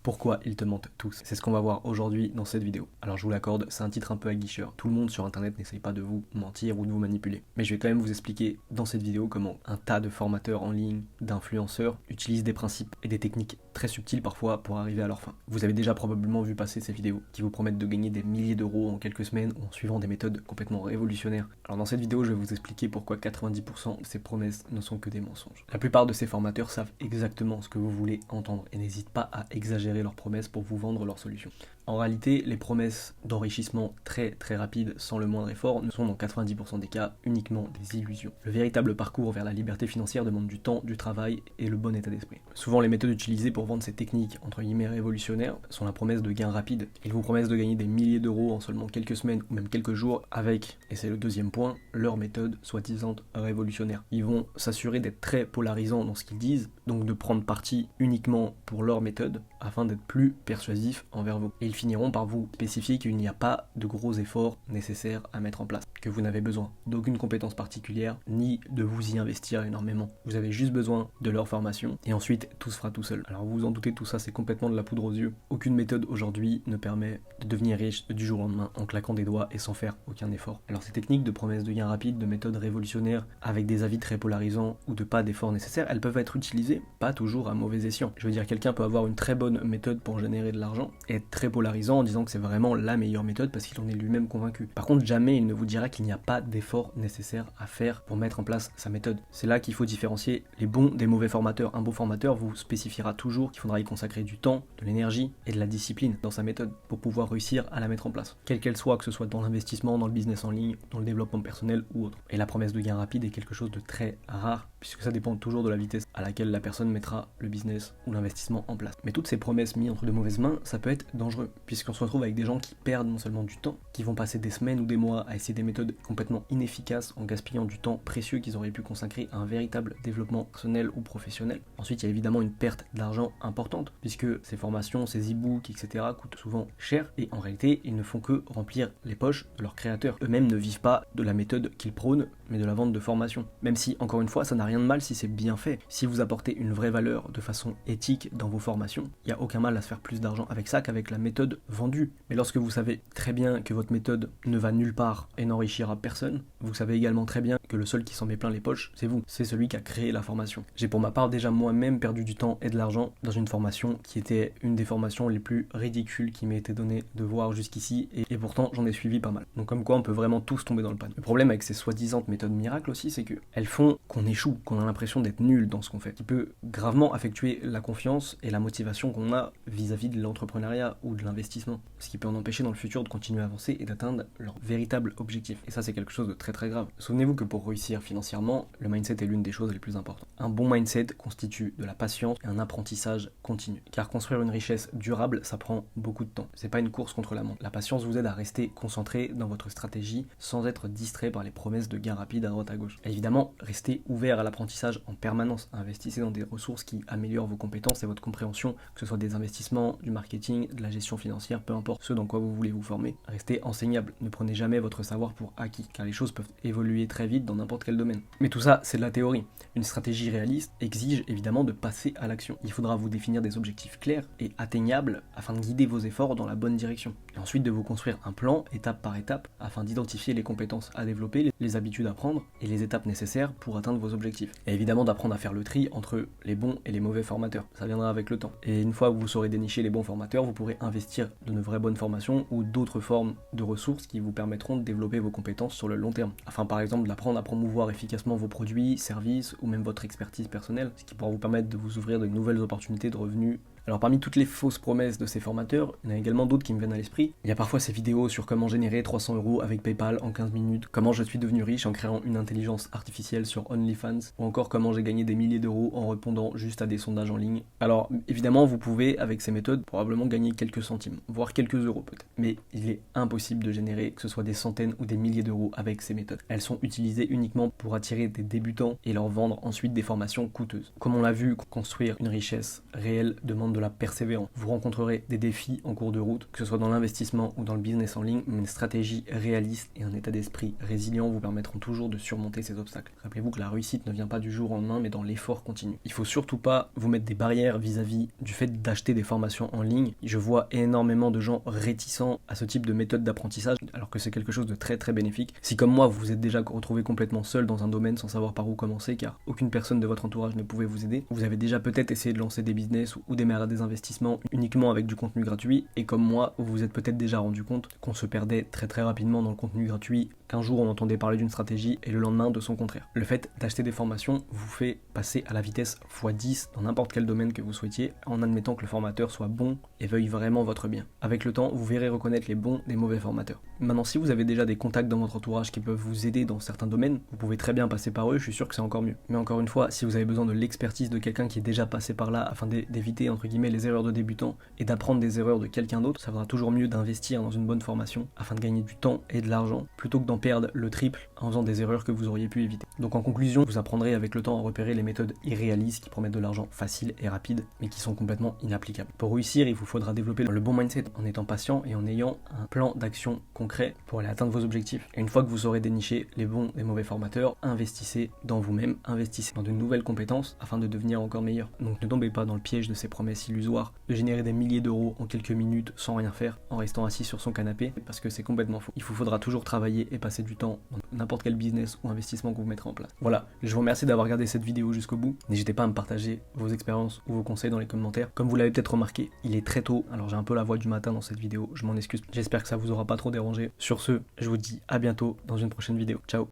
Pourquoi ils te mentent tous? C'est ce qu'on va voir aujourd'hui dans cette vidéo. Alors je vous l'accorde, c'est un titre un peu aguicheur. Tout le monde sur internet n'essaye pas de vous mentir ou de vous manipuler. Mais je vais quand même vous expliquer dans cette vidéo comment un tas de formateurs en ligne, d'influenceurs, utilisent des principes et des techniques très subtiles parfois pour arriver à leur fin. Vous avez déjà probablement vu passer ces vidéos qui vous promettent de gagner des milliers d'euros en quelques semaines ou en suivant des méthodes complètement révolutionnaires. Alors dans cette vidéo, je vais vous expliquer pourquoi 90% de ces promesses ne sont que des mensonges. La plupart de ces formateurs savent exactement ce que vous voulez entendre et n'hésitent pas à exagérer leurs promesses pour vous vendre leurs solutions. En réalité, les promesses d'enrichissement très rapide sans le moindre effort ne sont dans 90% des cas uniquement des illusions. Le véritable parcours vers la liberté financière demande du temps, du travail et le bon état d'esprit. Souvent, les méthodes utilisées pour vendre ces techniques entre guillemets révolutionnaires sont la promesse de gains rapides. Ils vous promettent de gagner des milliers d'euros en seulement quelques semaines ou même quelques jours avec, et c'est le deuxième point, leur méthode soi-disant révolutionnaire. Ils vont s'assurer d'être très polarisants dans ce qu'ils disent, donc de prendre parti uniquement pour leur méthode afin d'être plus persuasifs envers vous. Et ils finiront par vous spécifier qu'il n'y a pas de gros efforts nécessaires à mettre en place, que vous n'avez besoin d'aucune compétence particulière, ni de vous y investir énormément. Vous avez juste besoin de leur formation, et ensuite tout se fera tout seul. Alors vous vous en doutez, tout ça c'est complètement de la poudre aux yeux. Aucune méthode aujourd'hui ne permet de devenir riche du jour au lendemain en claquant des doigts et sans faire aucun effort. Alors ces techniques de promesses de gains rapides, de méthodes révolutionnaires, avec des avis très polarisants ou de pas d'efforts nécessaires, elles peuvent être utilisées, pas toujours à mauvais escient. Je veux dire, quelqu'un peut avoir une très bonne méthode pour générer de l'argent et être très polarisant en disant que c'est vraiment la meilleure méthode parce qu'il en est lui-même convaincu. Par contre, jamais il ne vous dira qu'il n'y a pas d'effort nécessaire à faire pour mettre en place sa méthode. C'est là qu'il faut différencier les bons des mauvais formateurs. Un bon formateur vous spécifiera toujours qu'il faudra y consacrer du temps, de l'énergie et de la discipline dans sa méthode pour pouvoir réussir à la mettre en place. Quelle qu'elle soit, que ce soit dans l'investissement, dans le business en ligne, dans le développement personnel ou autre. Et la promesse de gain rapide est quelque chose de très rare puisque ça dépend toujours de la vitesse à laquelle la personne mettra le business ou l'investissement en place. Mais toutes ces promesses mises entre de mauvaises mains, ça peut être dangereux, puisqu'on se retrouve avec des gens qui perdent non seulement du temps, qui vont passer des semaines ou des mois à essayer des méthodes complètement inefficaces en gaspillant du temps précieux qu'ils auraient pu consacrer à un véritable développement personnel ou professionnel. Ensuite, il y a évidemment une perte d'argent importante, puisque ces formations, ces e-books, etc. coûtent souvent cher, et en réalité, ils ne font que remplir les poches de leurs créateurs. Eux-mêmes ne vivent pas de la méthode qu'ils prônent, mais de la vente de formation. Même si, encore une fois, ça n'a rien de mal si c'est bien fait. Si vous apportez une vraie valeur de façon éthique dans vos formations, il n'y a aucun mal à se faire plus d'argent avec ça qu'avec la méthode vendue. Mais lorsque vous savez très bien que votre méthode ne va nulle part et n'enrichira personne, vous savez également très bien que le seul qui s'en met plein les poches, c'est vous. C'est celui qui a créé la formation. J'ai pour ma part déjà moi-même perdu du temps et de l'argent dans une formation qui était une des formations les plus ridicules qui m'ait été donnée de voir jusqu'ici, et pourtant j'en ai suivi pas mal. Donc comme quoi on peut vraiment tous tomber dans le panneau. Le problème avec ces soi-disant méthodes miracles aussi, c'est qu'elles font qu'on échoue, qu'on a l'impression d'être nul dans ce qu'on fait, qui peut gravement affectuer la confiance et la motivation qu'on a vis-à-vis de l'entrepreneuriat ou de l'investissement, ce qui peut en empêcher dans le futur de continuer à avancer et d'atteindre leur véritable objectif. Et ça, c'est quelque chose de très grave. Souvenez-vous que pour réussir financièrement, le mindset est l'une des choses les plus importantes. Un bon mindset constitue de la patience et un apprentissage continu. Car construire une richesse durable, ça prend beaucoup de temps. C'est pas une course contre la montre. La patience vous aide à rester concentré dans votre stratégie sans être distrait par les promesses de gains rapides à droite à gauche. Et évidemment, restez ouvert à l'apprentissage en permanence. Investissez dans des ressources qui améliorent vos compétences et votre compréhension, que ce soit des investissements, du marketing, de la gestion financière, peu importe ce dans quoi vous voulez vous former. Restez enseignable, ne prenez jamais votre savoir pour acquis, car les choses peuvent évoluer très vite dans n'importe quel domaine. Mais tout ça, c'est de la théorie. Une stratégie réaliste exige évidemment de passer à l'action. Il faudra vous définir des objectifs clairs et atteignables afin de guider vos efforts dans la bonne direction. Et ensuite de vous construire un plan, étape par étape, afin d'identifier les compétences à développer, les habitudes à prendre et les étapes nécessaires pour atteindre vos objectifs. Et évidemment d'apprendre à faire le tri entre les bons et les mauvais formateurs. Ça viendra avec le temps. Et une fois que vous saurez dénicher les bons formateurs, vous pourrez investir dans de vraies bonnes formations ou d'autres formes de ressources qui vous permettront de développer vos compétences sur le long terme. Afin par exemple d'apprendre à promouvoir efficacement vos produits, services ou même votre expertise personnelle, ce qui pourra vous permettre de vous ouvrir de nouvelles opportunités de revenus. Alors parmi toutes les fausses promesses de ces formateurs, il y en a également d'autres qui me viennent à l'esprit. Il y a parfois ces vidéos sur comment générer 300 € avec PayPal en 15 minutes, comment je suis devenu riche en créant une intelligence artificielle sur OnlyFans, ou encore comment j'ai gagné des milliers d'euros en répondant juste à des sondages en ligne. Alors évidemment vous pouvez avec ces méthodes probablement gagner quelques centimes, voire quelques euros peut-être. Mais il est impossible de générer que ce soit des centaines ou des milliers d'euros avec ces méthodes. Elles sont utilisées uniquement pour attirer des débutants et leur vendre ensuite des formations coûteuses. Comme on l'a vu, construire une richesse réelle demande de la persévérance. Vous rencontrerez des défis en cours de route, que ce soit dans l'investissement ou dans le business en ligne, mais une stratégie réaliste et un état d'esprit résilient vous permettront toujours de surmonter ces obstacles. Rappelez-vous que la réussite ne vient pas du jour au lendemain, mais dans l'effort continu. Il faut surtout pas vous mettre des barrières vis-à-vis du fait d'acheter des formations en ligne. Je vois énormément de gens réticents à ce type de méthode d'apprentissage, alors que c'est quelque chose de très très bénéfique. Si comme moi, vous vous êtes déjà retrouvé complètement seul dans un domaine sans savoir par où commencer, car aucune personne de votre entourage ne pouvait vous aider, vous avez déjà peut-être essayé de lancer des business ou démarrer des investissements uniquement avec du contenu gratuit, et comme moi, vous vous êtes peut-être déjà rendu compte qu'on se perdait très très rapidement dans le contenu gratuit, qu'un jour on entendait parler d'une stratégie et le lendemain de son contraire. Le fait d'acheter des formations vous fait passer à la vitesse x10 dans n'importe quel domaine que vous souhaitiez, en admettant que le formateur soit bon et veuille vraiment votre bien. Avec le temps, vous verrez reconnaître les bons des mauvais formateurs. Maintenant, si vous avez déjà des contacts dans votre entourage qui peuvent vous aider dans certains domaines, vous pouvez très bien passer par eux, je suis sûr que c'est encore mieux. Mais encore une fois, si vous avez besoin de l'expertise de quelqu'un qui est déjà passé par là afin d'éviter entre guillemets les erreurs de débutants et d'apprendre des erreurs de quelqu'un d'autre, ça vaudra toujours mieux d'investir dans une bonne formation afin de gagner du temps et de l'argent plutôt que d'en perdre le triple en faisant des erreurs que vous auriez pu éviter. Donc en conclusion, vous apprendrez avec le temps à repérer les méthodes irréalistes qui promettent de l'argent facile et rapide mais qui sont complètement inapplicables. Pour réussir, il vous faudra développer le bon mindset en étant patient et en ayant un plan d'action concret pour aller atteindre vos objectifs. Et une fois que vous aurez déniché les bons et mauvais formateurs, investissez dans vous-même, investissez dans de nouvelles compétences afin de devenir encore meilleur. Donc ne tombez pas dans le piège de ces promesses illusoires de générer des milliers d'euros en quelques minutes sans rien faire en restant assis sur son canapé parce que c'est complètement faux. Il vous faudra toujours travailler et passer du temps dans n'importe quel business ou investissement que vous mettrez en place. Voilà, je vous remercie d'avoir regardé cette vidéo jusqu'au bout. N'hésitez pas à me partager vos expériences ou vos conseils dans les commentaires. Comme vous l'avez peut-être remarqué, il est très tôt, alors j'ai un peu la voix du matin dans cette vidéo, je m'en excuse. J'espère que ça vous aura pas trop dérangé. Sur ce, je vous dis à bientôt dans une prochaine vidéo. Ciao.